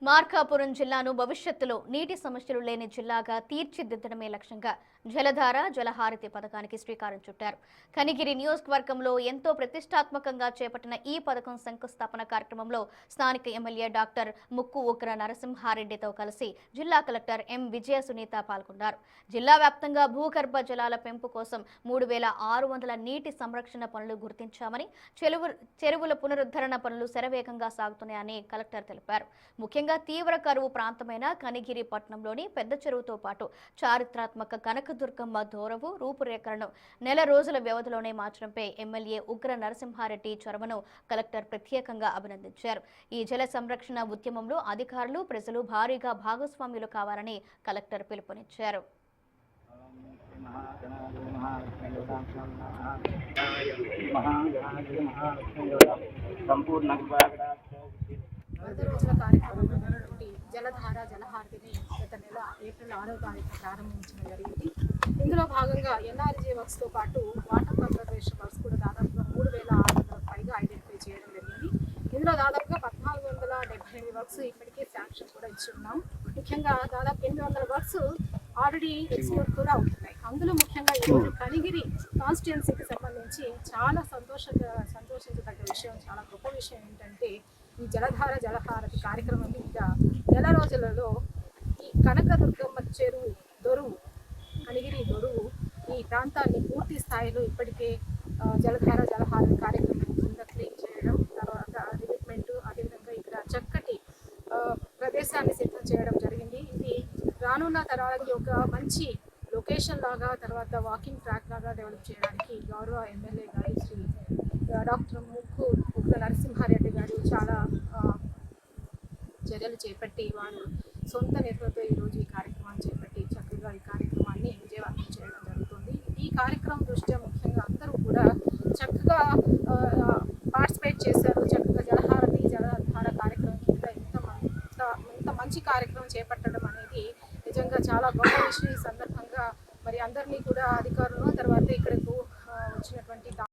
మార్కాపురం జిల్లాను భవిష్యత్తులో నీటి సమస్యలు లేని జిల్లాగా తీర్చిదిద్దడమే లక్ష్యంగా జలధార జలహారతి పథకానికి శ్రీకారం చుట్టారు. కనిగిరి నియోజకవర్గంలో ఎంతో ప్రతిష్టాత్మకంగా చేపట్టిన ఈ పథకం శంకుస్థాపన కార్యక్రమంలో స్థానిక ఎమ్మెల్యే డాక్టర్ ముక్కు ఉగ్ర నరసింహారెడ్డితో కలిసి జిల్లా కలెక్టర్ ఎం విజయ సునీత పాల్గొన్నారు. జిల్లా వ్యాప్తంగా భూగర్భ జలాల పెంపు కోసం 3600 నీటి సంరక్షణ పనులు గుర్తించామని, చెరువుల పునరుద్ధరణ పనులు శరవేగంగా సాగుతున్నాయని కలెక్టర్ తెలిపారు. ముఖ్యంగా తీవ్ర కరువు ప్రాంతమైన కనిగిరి పట్టణంలోని పెద్ద చెరువుతో పాటు చారిత్రాత్మక కనకదుర్గమ్మ దోరవు రూపురేఖలను నెల రోజుల వ్యవధిలోనే మార్చడంపై ఎమ్మెల్యే ఉగ్ర నరసింహారెడ్డి చొరవను కలెక్టర్ ప్రత్యేకంగా అభినందించారు. ఈ జల సంరక్షణ ఉద్యమంలో అధికారులు, ప్రజలు భారీగా భాగస్వామ్యులు కావాలని కలెక్టర్ పిలుపునిచ్చారు. రోజుల కార్యక్రమం జలధార జలహారతిని గత నెల ఏప్రిల్ 6వ తారీఖు ప్రారంభించడం జరిగింది. ఇందులో భాగంగా ఎన్ఆర్జీ వర్క్స్తో పాటు వాటర్ కన్జర్వేషన్ వర్క్స్ కూడా దాదాపుగా 3600 పైగా ఐడెంటిఫై చేయడం జరిగింది. ఇందులో దాదాపుగా 1478 వర్క్స్ ఇప్పటికే శాంక్షన్ కూడా ఇచ్చున్నాం. ముఖ్యంగా దాదాపు 800 వర్క్స్ ఆల్రెడీ ఎక్స్పోర్ట్ కూడా అవుతున్నాయి. అందులో ముఖ్యంగా ఈరోజు కనిగిరి కాన్స్టిట్యున్సీకి సంబంధించి చాలా సంతోషించదగ్గ విషయం, చాలా గొప్ప విషయం ఏంటంటే ఈ జలధార జలహారతి కార్యక్రమం మీద నెల రోజులలో ఈ కనకదుర్గమ్మ చెరువు దొరువు, కనిగిరి దొరువు ఈ ప్రాంతాన్ని పూర్తి స్థాయిలో ఇప్పటికే జలధార జలహారతి కార్యక్రమం కింద క్లీన్ చేయడం, తర్వాత రివిట్మెంట్, అదేవిధంగా ఇక్కడ చక్కటి ప్రదేశాన్ని సిద్ధం చేయడం జరిగింది. ఇది రానున్న తరాలకి ఒక మంచి లొకేషన్ లాగా, తర్వాత వాకింగ్ ట్రాక్ లాగా డెవలప్ చేయడానికి గౌరవ ఎమ్మెల్యే గారు శ్రీ డాక్టర్ ముక్కు ఉగ్ర నరసింహారెడ్డి గారు చాలా చర్యలు చేపట్టి వారు సొంత నేతలతో ఈరోజు ఈ కార్యక్రమాన్ని చేపట్టి చక్కగా ఈ కార్యక్రమాన్ని విజయవంతం చేయడం జరుగుతుంది. ఈ కార్యక్రమం దృష్ట్యా ముఖ్యంగా అందరూ కూడా చక్కగా పార్టిసిపేట్ చేశారు. చక్కగా జలహారతి జలధార కార్యక్రమం కింద ఇంత మంచి కార్యక్రమం చేపట్టడం అనేది నిజంగా చాలా గొప్ప విషయం. ఈ సందర్భంగా మరి అందరినీ కూడా అధికారులు, తర్వాత ఇక్కడకు